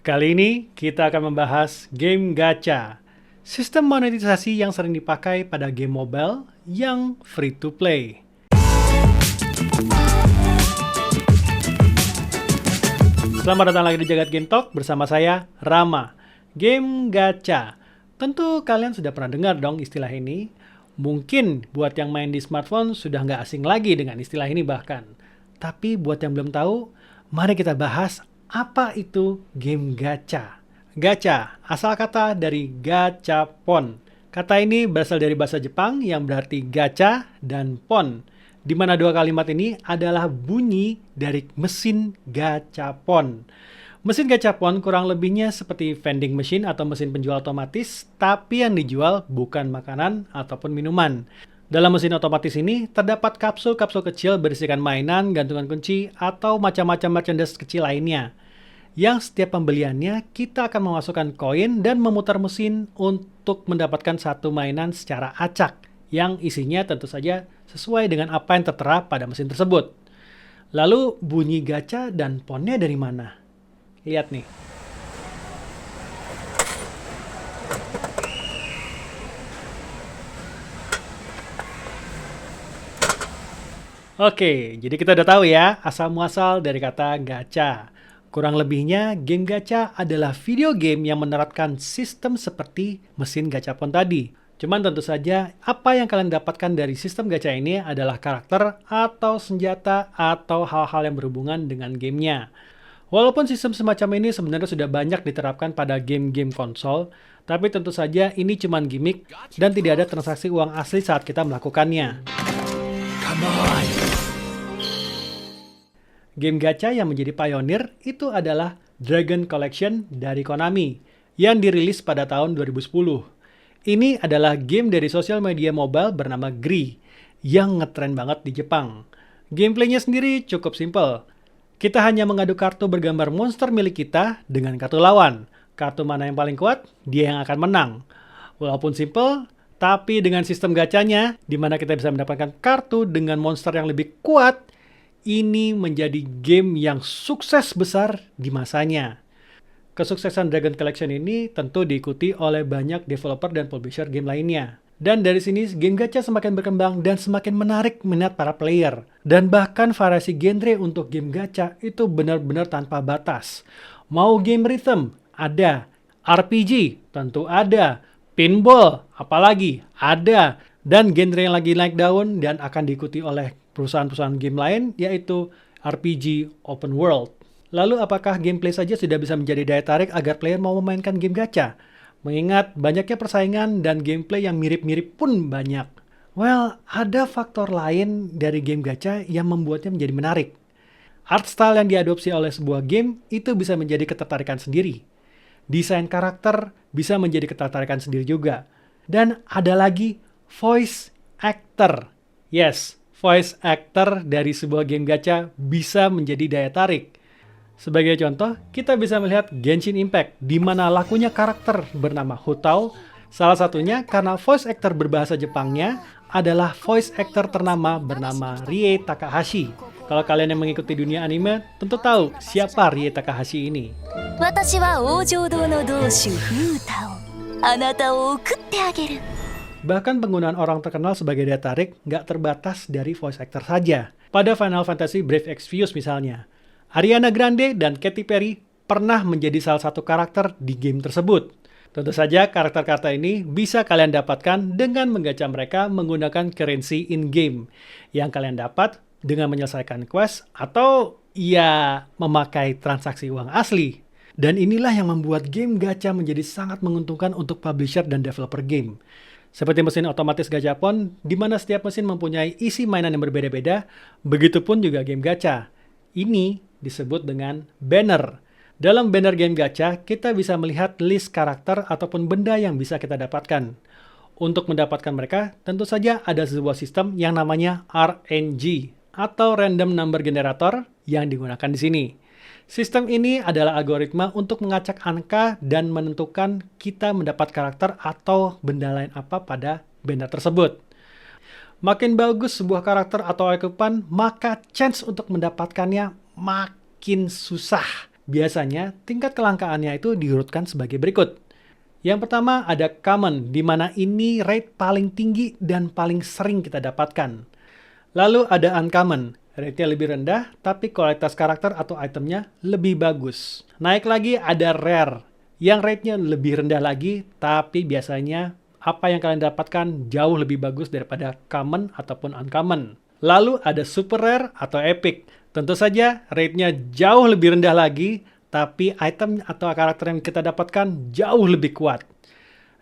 Kali ini kita akan membahas game gacha, sistem monetisasi yang sering dipakai pada game mobile yang free to play. Selamat datang lagi di Jagat Game Talk bersama saya, Rama. Game gacha. Tentu kalian sudah pernah dengar dong istilah ini. Mungkin buat yang main di smartphone sudah nggak asing lagi dengan istilah ini bahkan. Tapi buat yang belum tahu, mari kita bahas apa itu game gacha. Gacha, asal kata dari gachapon. Kata ini berasal dari bahasa Jepang yang berarti gacha dan pon, di mana dua kalimat ini adalah bunyi dari mesin gachapon. Mesin gachapon kurang lebihnya seperti vending machine atau mesin penjual otomatis, tapi yang dijual bukan makanan ataupun minuman. Dalam mesin otomatis ini terdapat kapsul-kapsul kecil berisikan mainan, gantungan kunci, atau macam-macam merchandise kecil lainnya. Yang setiap pembeliannya kita akan memasukkan koin dan memutar mesin untuk mendapatkan satu mainan secara acak, yang isinya tentu saja sesuai dengan apa yang tertera pada mesin tersebut. Lalu bunyi gacha dan ponnya dari mana? Lihat nih. Oke, jadi kita udah tahu ya asal-muasal dari kata gacha. Kurang lebihnya, game gacha adalah video game yang menerapkan sistem seperti mesin gachapon tadi. Cuman tentu saja, apa yang kalian dapatkan dari sistem gacha ini adalah karakter atau senjata atau hal-hal yang berhubungan dengan gamenya. Walaupun sistem semacam ini sebenarnya sudah banyak diterapkan pada game-game konsol, tapi tentu saja ini cuman gimmick dan tidak ada transaksi uang asli saat kita melakukannya. Game gacha yang menjadi pionir itu adalah Dragon Collection dari Konami yang dirilis pada tahun 2010. Ini adalah game dari sosial media mobile bernama Gree yang ngetren banget di Jepang. Gameplaynya sendiri cukup simpel. Kita hanya mengadu kartu bergambar monster milik kita dengan kartu lawan. Kartu mana yang paling kuat, dia yang akan menang. Walaupun simple, tapi dengan sistem gacanya, di mana kita bisa mendapatkan kartu dengan monster yang lebih kuat, ini menjadi game yang sukses besar di masanya. Kesuksesan Dragon Collection ini tentu diikuti oleh banyak developer dan publisher game lainnya. Dan dari sini game gacha semakin berkembang dan semakin menarik minat para player. Dan bahkan variasi genre untuk game gacha itu benar-benar tanpa batas. Mau game rhythm? Ada. RPG? Tentu ada. Pinball? Apalagi? Ada. Dan genre yang lagi naik daun dan akan diikuti oleh perusahaan-perusahaan game lain, yaitu RPG Open World. Lalu apakah gameplay saja sudah bisa menjadi daya tarik agar player mau memainkan game gacha? Mengingat banyaknya persaingan dan gameplay yang mirip-mirip pun banyak. Well, ada faktor lain dari game gacha yang membuatnya menjadi menarik. Art style yang diadopsi oleh sebuah game itu bisa menjadi ketertarikan sendiri. Desain karakter bisa menjadi ketertarikan sendiri juga. Dan ada lagi voice actor. Yes, voice actor dari sebuah game gacha bisa menjadi daya tarik. Sebagai contoh, kita bisa melihat Genshin Impact, di mana lakunya karakter bernama Hu Tao. Salah satunya karena voice actor berbahasa Jepangnya adalah voice actor ternama bernama Rie Takahashi. Kalau kalian yang mengikuti dunia anime, tentu tahu siapa Rie Takahashi ini. Bahkan penggunaan orang terkenal sebagai daya tarik nggak terbatas dari voice actor saja. Pada Final Fantasy Brave Exvius misalnya, Ariana Grande dan Katy Perry pernah menjadi salah satu karakter di game tersebut. Tentu saja karakter-karakter ini bisa kalian dapatkan dengan menggacha mereka menggunakan currency in-game yang kalian dapat dengan menyelesaikan quest atau ya memakai transaksi uang asli. Dan inilah yang membuat game gacha menjadi sangat menguntungkan untuk publisher dan developer game. Seperti mesin otomatis gachapon, di mana setiap mesin mempunyai isi mainan yang berbeda-beda, begitupun juga game gacha. Ini disebut dengan banner. Dalam banner game gacha, kita bisa melihat list karakter ataupun benda yang bisa kita dapatkan. Untuk mendapatkan mereka, tentu saja ada sebuah sistem yang namanya RNG, atau Random Number Generator, yang digunakan di sini. Sistem ini adalah algoritma untuk mengacak angka dan menentukan kita mendapat karakter atau benda lain apa pada banner tersebut. Makin bagus sebuah karakter atau equipan, maka chance untuk mendapatkannya makin susah. Biasanya tingkat kelangkaannya itu diurutkan sebagai berikut. Yang pertama ada common, di mana ini rate paling tinggi dan paling sering kita dapatkan. Lalu ada uncommon, rate-nya lebih rendah, tapi kualitas karakter atau itemnya lebih bagus. Naik lagi ada rare, yang rate-nya lebih rendah lagi, tapi biasanya apa yang kalian dapatkan jauh lebih bagus daripada common ataupun uncommon. Lalu ada super rare atau epic. Tentu saja rate-nya jauh lebih rendah lagi, tapi item atau karakter yang kita dapatkan jauh lebih kuat.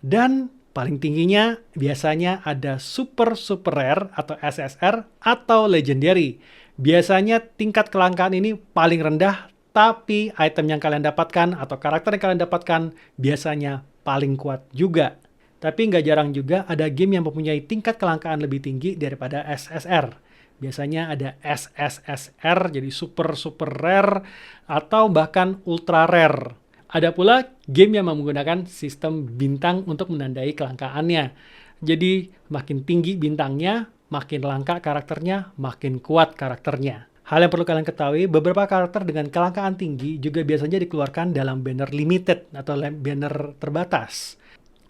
Dan paling tingginya biasanya ada super super rare atau SSR atau legendary. Biasanya tingkat kelangkaan ini paling rendah, tapi item yang kalian dapatkan atau karakter yang kalian dapatkan biasanya paling kuat juga. Tapi nggak jarang juga ada game yang mempunyai tingkat kelangkaan lebih tinggi daripada SSR. Biasanya ada SSSR, jadi super super rare, atau bahkan ultra rare. Ada pula game yang menggunakan sistem bintang untuk menandai kelangkaannya. Jadi makin tinggi bintangnya, makin langka karakternya, makin kuat karakternya. Hal yang perlu kalian ketahui, beberapa karakter dengan kelangkaan tinggi juga biasanya dikeluarkan dalam banner limited atau banner terbatas.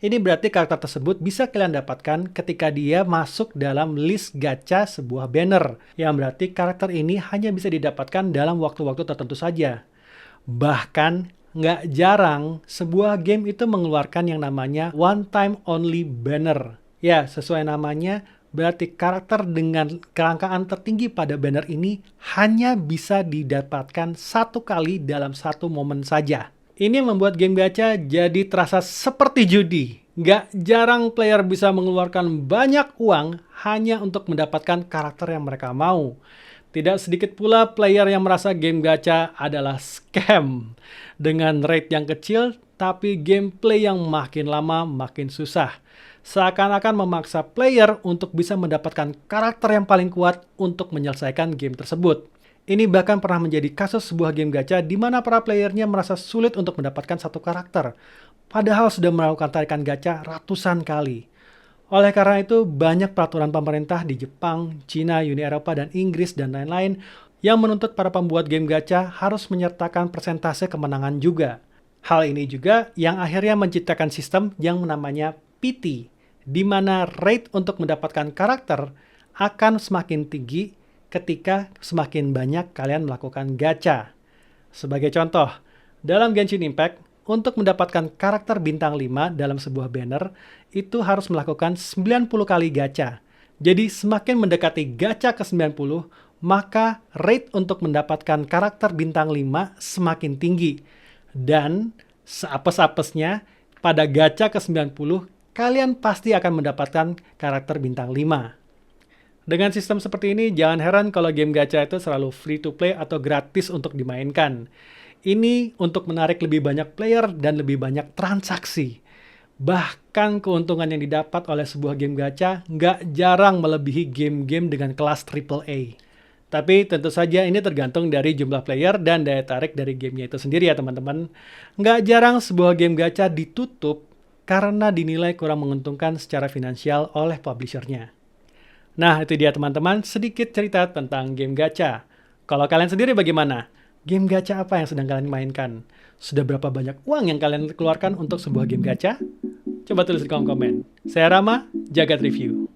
Ini berarti karakter tersebut bisa kalian dapatkan ketika dia masuk dalam list gacha sebuah banner. Yang berarti karakter ini hanya bisa didapatkan dalam waktu-waktu tertentu saja. Bahkan, nggak jarang sebuah game itu mengeluarkan yang namanya one time only banner. Ya, sesuai namanya, berarti karakter dengan kelangkaan tertinggi pada banner ini hanya bisa didapatkan satu kali dalam satu momen saja. Ini membuat game gacha jadi terasa seperti judi. Nggak jarang player bisa mengeluarkan banyak uang hanya untuk mendapatkan karakter yang mereka mau. Tidak sedikit pula player yang merasa game gacha adalah scam. Dengan rate yang kecil, tapi gameplay yang makin lama makin susah. Seakan-akan memaksa player untuk bisa mendapatkan karakter yang paling kuat untuk menyelesaikan game tersebut. Ini bahkan pernah menjadi kasus sebuah game gacha di mana para playernya merasa sulit untuk mendapatkan satu karakter, padahal sudah melakukan tarikan gacha ratusan kali. Oleh karena itu, banyak peraturan pemerintah di Jepang, Cina, Uni Eropa, dan Inggris, dan lain-lain yang menuntut para pembuat game gacha harus menyertakan persentase kemenangan juga. Hal ini juga yang akhirnya menciptakan sistem yang namanya PT, di mana rate untuk mendapatkan karakter akan semakin tinggi ketika semakin banyak kalian melakukan gacha. Sebagai contoh, dalam Genshin Impact, untuk mendapatkan karakter bintang 5 dalam sebuah banner, itu harus melakukan 90 kali gacha. Jadi semakin mendekati gacha ke 90, maka rate untuk mendapatkan karakter bintang 5 semakin tinggi. Dan seapes-apesnya, pada gacha ke 90, kalian pasti akan mendapatkan karakter bintang 5. Dengan sistem seperti ini, jangan heran kalau game gacha itu selalu free to play atau gratis untuk dimainkan. Ini untuk menarik lebih banyak player dan lebih banyak transaksi. Bahkan keuntungan yang didapat oleh sebuah game gacha nggak jarang melebihi game-game dengan kelas AAA. Tapi tentu saja ini tergantung dari jumlah player dan daya tarik dari gamenya itu sendiri ya teman-teman. Nggak jarang sebuah game gacha ditutup karena dinilai kurang menguntungkan secara finansial oleh publishernya. Nah, itu dia teman-teman, sedikit cerita tentang game gacha. Kalau kalian sendiri bagaimana? Game gacha apa yang sedang kalian mainkan? Sudah berapa banyak uang yang kalian keluarkan untuk sebuah game gacha? Coba tulis di kolom komen. Saya Rama, Jagat Review.